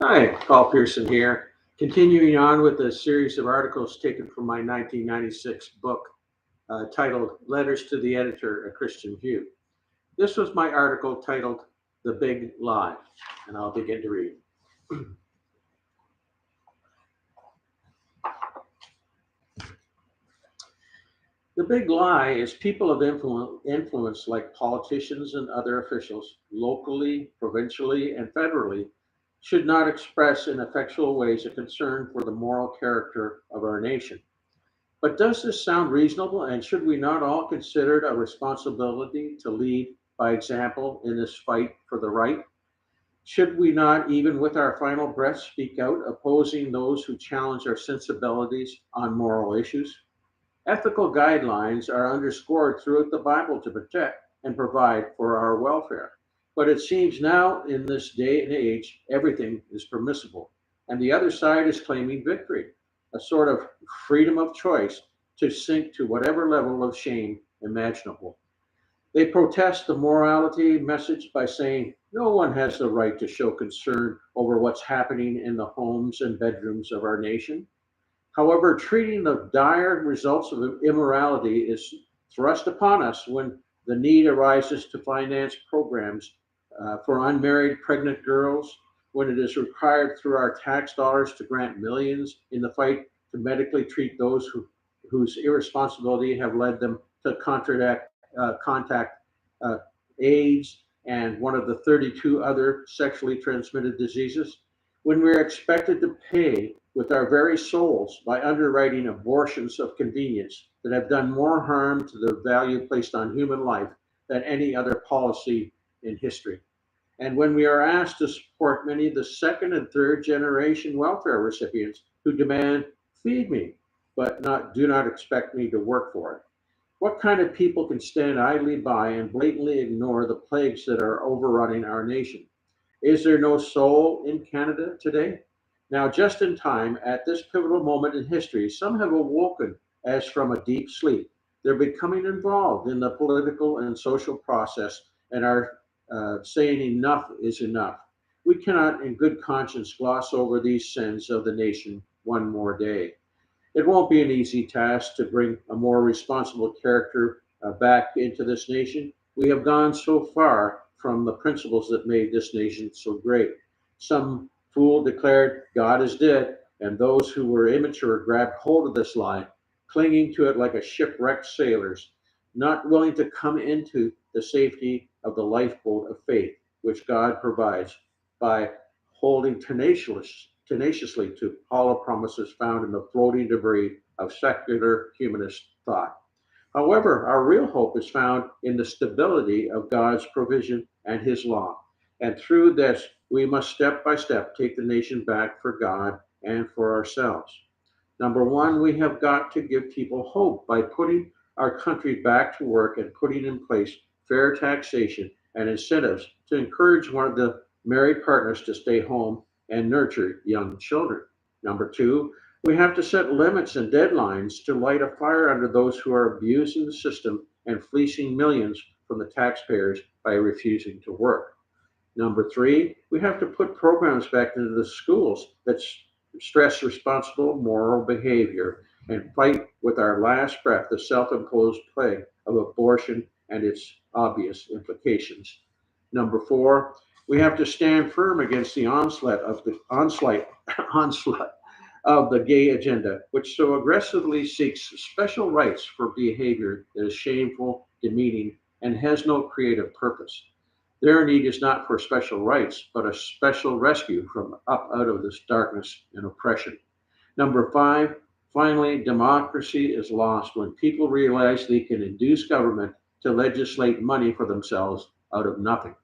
Hi, Paul Pearson here. Continuing on with a series of articles taken from my 1996 book titled Letters to the Editor, A Christian View. This was my article titled The Big Lie, and I'll begin to read. The big lie is people of influence like politicians and other officials, locally, provincially, and federally, should not express in effectual ways a concern for the moral character of our nation. But does this sound reasonable, and should we not all consider it a responsibility to lead by example in this fight for the right? Should we not, even with our final breath, speak out, opposing those who challenge our sensibilities on moral issues? Ethical guidelines are underscored throughout the Bible to protect and provide for our welfare. But it seems now, in this day and age, everything is permissible, and the other side is claiming victory, a sort of freedom of choice to sink to whatever level of shame imaginable. They protest the morality message by saying no one has the right to show concern over what's happening in the homes and bedrooms of our nation. However, treating the dire results of immorality is thrust upon us when the need arises to finance programs for unmarried pregnant girls, when it is required through our tax dollars to grant millions in the fight to medically treat those whose irresponsibility have led them to contact uh, AIDS and one of the 32 other sexually transmitted diseases, when we're expected to pay with our very souls by underwriting abortions of convenience that have done more harm to the value placed on human life than any other policy in history. And when we are asked to support many of the second and third generation welfare recipients who demand, feed me, but do not expect me to work for it. What kind of people can stand idly by and blatantly ignore the plagues that are overrunning our nation? Is there no soul in Canada today? Now, just in time, at this pivotal moment in history, some have awoken as from a deep sleep. They're becoming involved in the political and social process and are saying enough is enough. We cannot, in good conscience, gloss over these sins of the nation one more day. It won't be an easy task to bring a more responsible character back into this nation. We have gone so far from the principles that made this nation so great. Some fool declared God is dead, and those who were immature grabbed hold of this lie, clinging to it like a shipwrecked sailors, not willing to come into the safety of the lifeboat of faith, which God provides by holding tenaciously to hollow promises found in the floating debris of secular humanist thought. However, our real hope is found in the stability of God's provision and His law. And through this, we must step by step take the nation back for God and for ourselves. Number one, we have got to give people hope by putting our country back to work and putting in place fair taxation and incentives to encourage one of the married partners to stay home and nurture young children. Number two, we have to set limits and deadlines to light a fire under those who are abusing the system and fleecing millions from the taxpayers by refusing to work. Number three, we have to put programs back into the schools that stress responsible moral behavior and fight with our last breath the self imposed plague of abortion and its obvious implications. Number four, we have to stand firm against the onslaught of the gay agenda, which so aggressively seeks special rights for behavior that is shameful, demeaning, and has no creative purpose. Their need is not for special rights, but a special rescue from up out of this darkness and oppression. Number five, finally, democracy is lost when people realize they can induce government to legislate money for themselves out of nothing.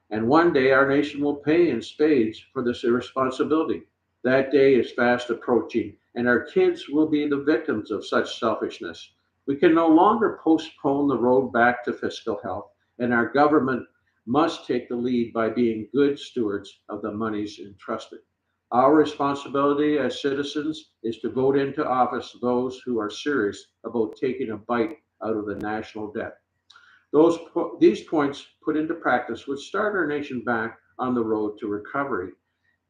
And one day our nation will pay in spades for this irresponsibility. That day is fast approaching, and our kids will be the victims of such selfishness. We can no longer postpone the road back to fiscal health, and our government must take the lead by being good stewards of the monies entrusted. Our responsibility as citizens is to vote into office those who are serious about taking a bite out of the national debt. These points put into practice would start our nation back on the road to recovery.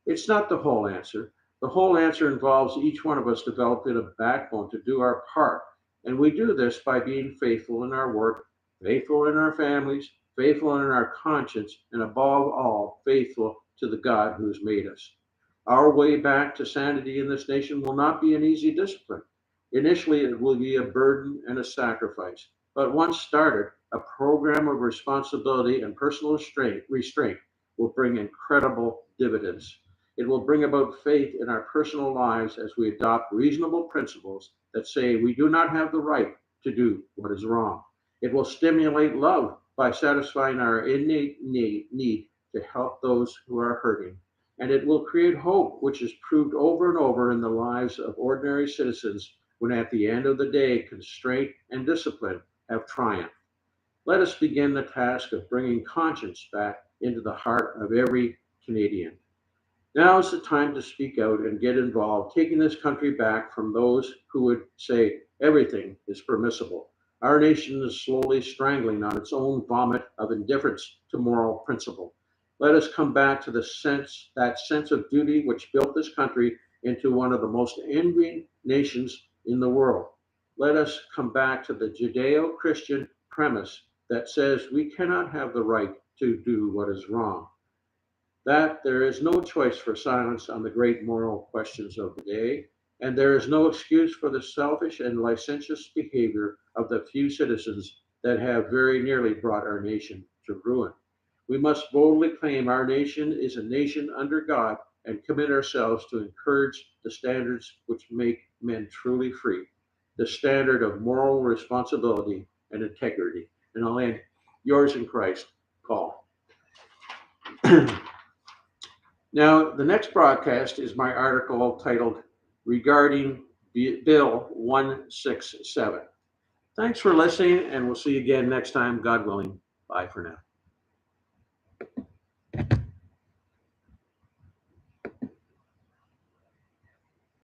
It's not the whole answer. The whole answer involves each one of us developing a backbone to do our part. And we do this by being faithful in our work, faithful in our families, faithful in our conscience, and above all, faithful to the God who's made us. Our way back to sanity in this nation will not be an easy discipline. Initially, it will be a burden and a sacrifice. But once started, a program of responsibility and personal restraint will bring incredible dividends. It will bring about faith in our personal lives as we adopt reasonable principles that say we do not have the right to do what is wrong. It will stimulate love by satisfying our innate need to help those who are hurting. And it will create hope, which is proved over and over in the lives of ordinary citizens when at the end of the day, constraint and discipline have triumphed. Let us begin the task of bringing conscience back into the heart of every Canadian. Now is the time to speak out and get involved, taking this country back from those who would say everything is permissible. Our nation is slowly strangling on its own vomit of indifference to moral principle. Let us come back to that sense of duty which built this country into one of the most envied nations in the world. Let us come back to the Judeo Christian premise that says we cannot have the right to do what is wrong, that there is no choice for silence on the great moral questions of the day, and there is no excuse for the selfish and licentious behavior of the few citizens that have very nearly brought our nation to ruin. We must boldly claim our nation is a nation under God and commit ourselves to encourage the standards which make men truly free, the standard of moral responsibility and integrity. And I'll end yours in Christ, Paul. Now, the next broadcast is my article titled Regarding Bill 167. Thanks for listening, and we'll see you again next time, God willing. Bye for now.